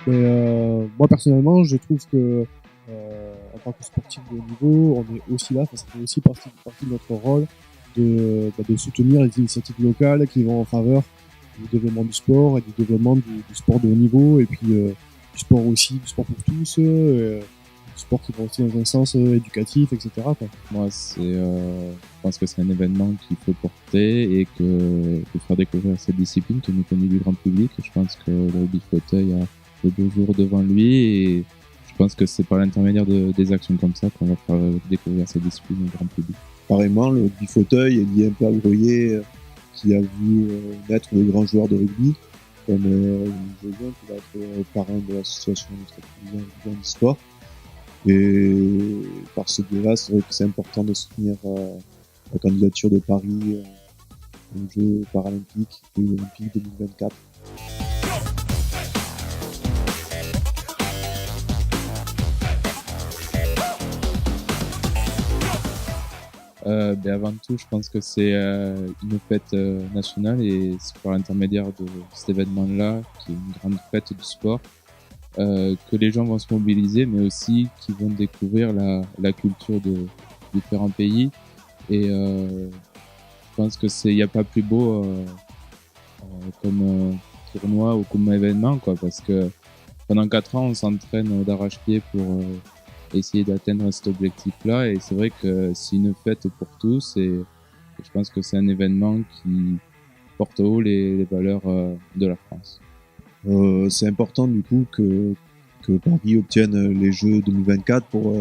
Moi personnellement, je trouve que en tant que sportif de haut niveau, on est aussi là, ça fait aussi partie de notre rôle de soutenir les initiatives locales qui vont en faveur du développement du sport et du développement du sport de haut niveau et puis du sport aussi, du sport pour tous, du sport qui va aussi dans un sens éducatif, etc., quoi. Moi, je pense que c'est un événement qu'il faut porter et que faire découvrir cette discipline qui n'est connue du grand public. Je pense que le rugby fauteuil a de beaux jours devant lui et je pense que c'est par l'intermédiaire des actions comme ça qu'on va faire découvrir cette discipline au grand public. Pareillement, le rugby fauteuil est lié un peu à Groyer qui a vu naître de grands joueurs de rugby, comme Josien qui va être parrain de l'association du sport. Et par ce biais-là, c'est vrai que c'est important de soutenir la candidature de Paris aux Jeux paralympiques et olympiques 2024. Avant tout, je pense que c'est une fête nationale et c'est par l'intermédiaire de cet événement-là, qui est une grande fête du sport, que les gens vont se mobiliser, mais aussi qu'ils vont découvrir la culture de différents pays. Et je pense que il n'y a pas plus beau comme tournoi ou comme événement, quoi, parce que pendant 4 ans, on s'entraîne d'arrache-pied pour essayer d'atteindre cet objectif-là. Et c'est vrai que c'est une fête pour tous et je pense que c'est un événement qui porte haut les valeurs de la France. C'est important du coup que Paris obtienne les Jeux 2024 pour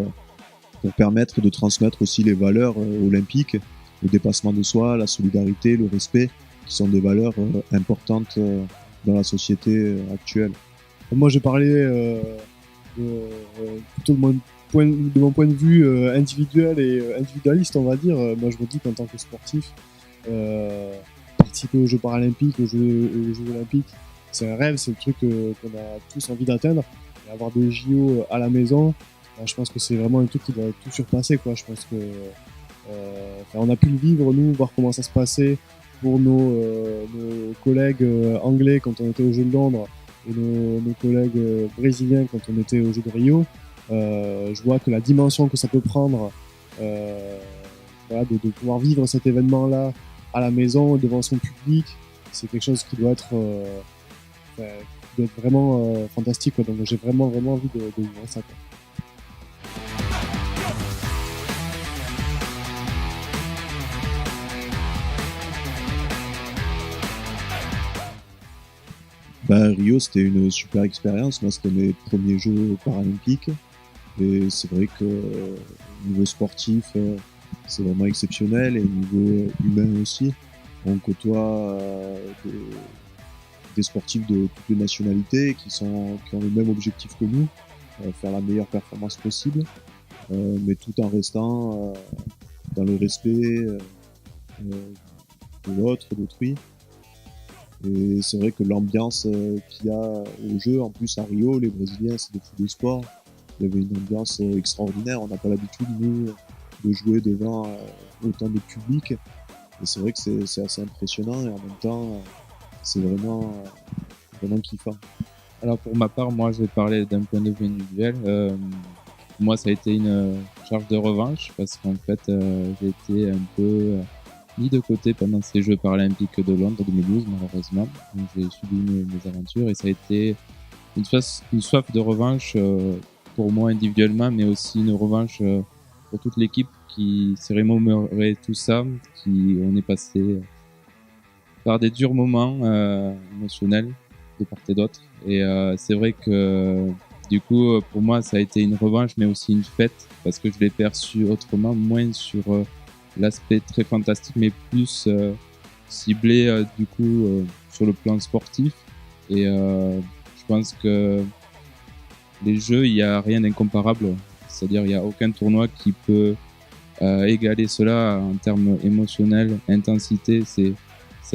permettre de transmettre aussi les valeurs olympiques, le dépassement de soi, la solidarité, le respect, qui sont des valeurs importantes dans la société actuelle. Moi, j'ai parlé plutôt de mon point de vue individuel et individualiste, on va dire. Moi, je me dis qu'en tant que sportif, participer aux Jeux paralympiques, aux Jeux olympiques, c'est un rêve, c'est le truc qu'on a tous envie d'atteindre. Et avoir des JO à la maison, je pense que c'est vraiment un truc qui doit tout surpasser, quoi. Je pense que on a pu le vivre, nous, voir comment ça se passait pour nos collègues anglais quand on était aux Jeux de Londres et nos collègues brésiliens quand on était aux Jeux de Rio. Je vois que la dimension que ça peut prendre, voilà, de pouvoir vivre cet événement-là à la maison, devant son public, c'est quelque chose qui doit être vraiment fantastique, quoi. Donc j'ai vraiment envie de vivre ça, quoi. Rio, c'était une super expérience. Moi, c'était mes premiers Jeux paralympiques. Et c'est vrai que niveau sportif, c'est vraiment exceptionnel. Et niveau humain aussi. On côtoie des sportifs de toutes les nationalités qui ont le même objectif que nous, faire la meilleure performance possible, mais tout en restant dans le respect de l'autre, d'autrui. Et c'est vrai que l'ambiance qu'il y a au jeu, en plus à Rio, les Brésiliens, c'est des fous de sport. Il y avait une ambiance extraordinaire. On n'a pas l'habitude, nous, de jouer devant autant de public. Et c'est vrai que c'est assez impressionnant et en même temps, c'est vraiment kiffant. Alors pour ma part, moi je vais parler d'un point de vue individuel. Moi ça a été une charge de revanche parce qu'en fait j'ai été un peu mis de côté pendant ces Jeux paralympiques de Londres 2012 malheureusement. Donc j'ai subi mes aventures et ça a été une soif de revanche pour moi individuellement, mais aussi une revanche pour toute l'équipe qui s'est remémoré tout ça, on est passé par des durs moments émotionnels de part et d'autre. Et c'est vrai que du coup, pour moi, ça a été une revanche, mais aussi une fête, parce que je l'ai perçu autrement, moins sur l'aspect très fantastique, mais plus ciblé du coup sur le plan sportif. Et je pense que les Jeux, il n'y a rien d'incomparable. C'est-à-dire, il n'y a aucun tournoi qui peut égaler cela en termes émotionnels, intensité. C'est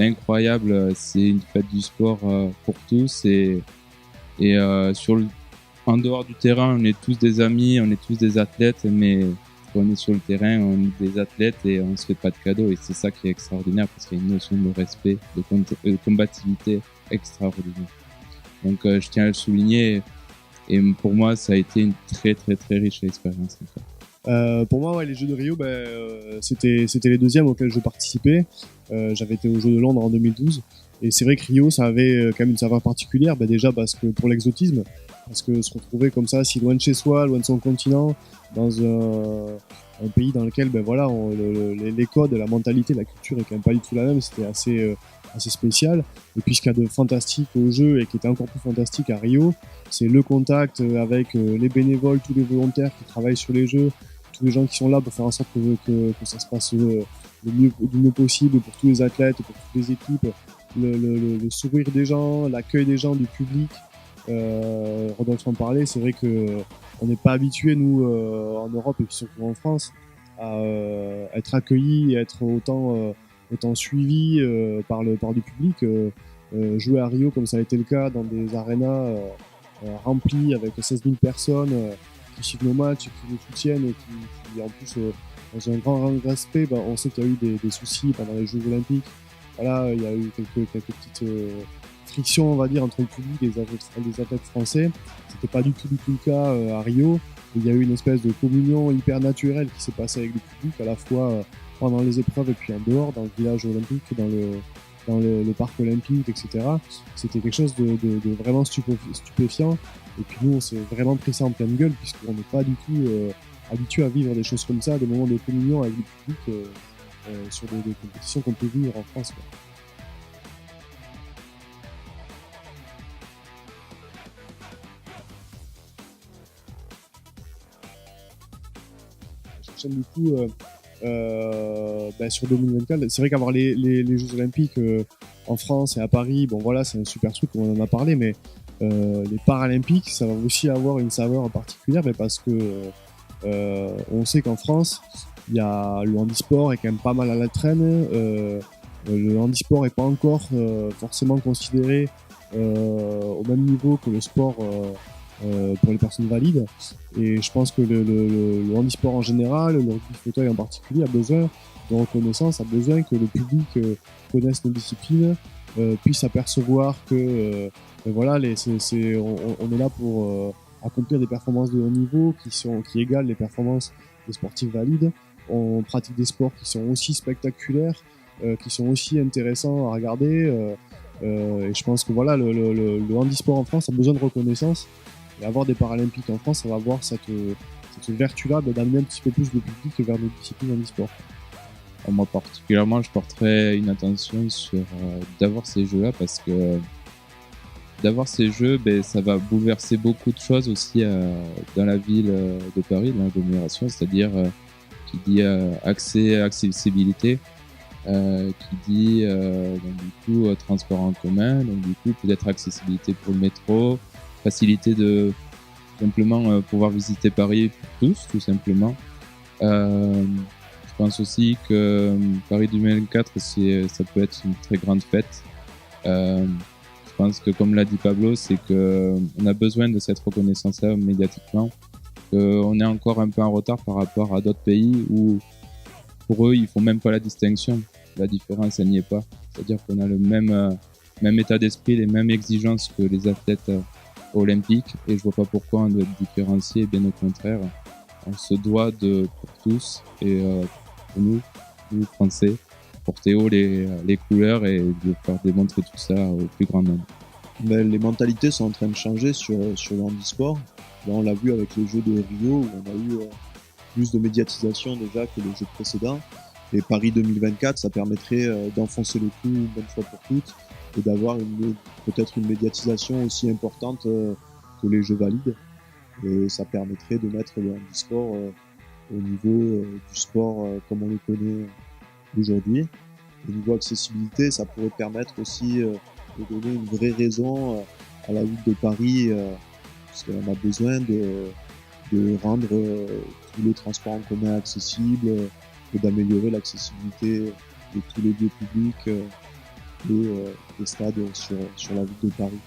incroyable, c'est une fête du sport pour tous et en dehors du terrain, on est tous des amis, on est tous des athlètes, mais quand on est sur le terrain, on est des athlètes et on se fait pas de cadeaux et c'est ça qui est extraordinaire parce qu'il y a une notion de respect, de combativité extraordinaire. Donc je tiens à le souligner. Et pour moi, ça a été une très très très riche expérience. En fait. Pour moi, ouais, les Jeux de Rio, c'était les deuxièmes auxquels je participais. J'avais été aux Jeux de Londres en 2012. Et c'est vrai que Rio, ça avait quand même une saveur particulière, déjà parce que pour l'exotisme, parce que se retrouver comme ça, si loin de chez soi, loin de son continent, dans un pays dans lequel, voilà, les codes, la mentalité, la culture est quand même pas du tout la même, c'était assez spécial. Et puis ce qu'il y a de fantastique au jeu et qui était encore plus fantastique à Rio, c'est le contact avec les bénévoles, tous les volontaires qui travaillent sur les jeux, tous les gens qui sont là pour faire en sorte que ça se passe du mieux possible pour tous les athlètes, pour toutes les équipes, le sourire des gens, l'accueil des gens, du public. Rodolphe en parlait, c'est vrai que on n'est pas habitué nous en Europe et puis surtout en France à être accueillis et être autant suivi par du public. Jouer à Rio comme ça a été le cas dans des arénas remplis avec 16 000 personnes qui suivent nos matchs, qui nous soutiennent et qui en plus dans un grand respect. On sait qu'il y a eu des soucis pendant les Jeux Olympiques. Voilà, il y a eu quelques petites frictions, on va dire, entre le public et les athlètes français. C'était pas du tout le cas à Rio. Il y a eu une espèce de communion hyper naturelle qui s'est passée avec le public, à la fois pendant les épreuves et puis en dehors, dans le village olympique, dans le parc olympique, etc. C'était quelque chose de vraiment stupéfiant. Et puis nous, on s'est vraiment pris ça en pleine gueule, puisqu'on n'est pas du tout habitué à vivre des choses comme ça, des moments de communion avec le public sur des compétitions qu'on peut vivre en France, quoi. Du coup sur 2024, c'est vrai qu'avoir les Jeux Olympiques en France et à Paris, voilà, c'est un super truc, on en a parlé, mais les Paralympiques, ça va aussi avoir une saveur particulière, parce que on sait qu'en France, il y a le handisport est quand même pas mal à la traîne. Le handisport est pas encore forcément considéré au même niveau que le sport pour les personnes valides. Et je pense que le handisport en général, le rugby fauteuil en particulier, a besoin de reconnaissance, a besoin que le public connaisse nos disciplines, puisse apercevoir que voilà, on est là pour accomplir des performances de haut niveau qui égalent les performances des sportifs valides. On pratique des sports qui sont aussi spectaculaires, qui sont aussi intéressants à regarder. Et je pense que voilà, le handisport en France a besoin de reconnaissance. Et avoir des Paralympiques en France, ça va avoir cette vertu-là d'amener un petit peu plus le public vers nos disciplines handisport. Moi particulièrement, je porterais une attention sur d'avoir ces jeux-là, parce que d'avoir ces jeux, ça va bouleverser beaucoup de choses aussi dans la ville de Paris, dans l'agglomération, c'est-à-dire qui dit accessibilité, qui dit donc du coup transport en commun, donc du coup peut-être accessibilité pour le métro, facilité de simplement pouvoir visiter Paris pour tous, tout simplement. Je pense aussi que Paris 2024, ça peut être une très grande fête. Je pense que, comme l'a dit Pablo, c'est que on a besoin de cette reconnaissance-là médiatiquement. On est encore un peu en retard par rapport à d'autres pays où, pour eux, ils font même pas la distinction. La différence, elle n'y est pas. C'est-à-dire qu'on a le même état d'esprit, les mêmes exigences que les athlètes olympiques, et je vois pas pourquoi on doit être différencié. Bien au contraire, on se doit pour tous, et pour nous Français, porter haut les couleurs et de faire démontrer tout ça au plus grand nombre. Mais les mentalités sont en train de changer sur le handisport. Là, on l'a vu avec les Jeux de Rio, où on a eu plus de médiatisation déjà que les Jeux précédents. Et Paris 2024, ça permettrait d'enfoncer le clou une bonne fois pour toutes et d'avoir peut-être une médiatisation aussi importante que les Jeux valides. Et ça permettrait de mettre le handisport au niveau du sport comme on le connaît aujourd'hui. Au niveau accessibilité, ça pourrait permettre aussi de donner une vraie raison à la ville de Paris, parce qu'on a besoin de rendre tous les transports en commun accessibles et d'améliorer l'accessibilité de tous les lieux publics et des stades sur la ville de Paris.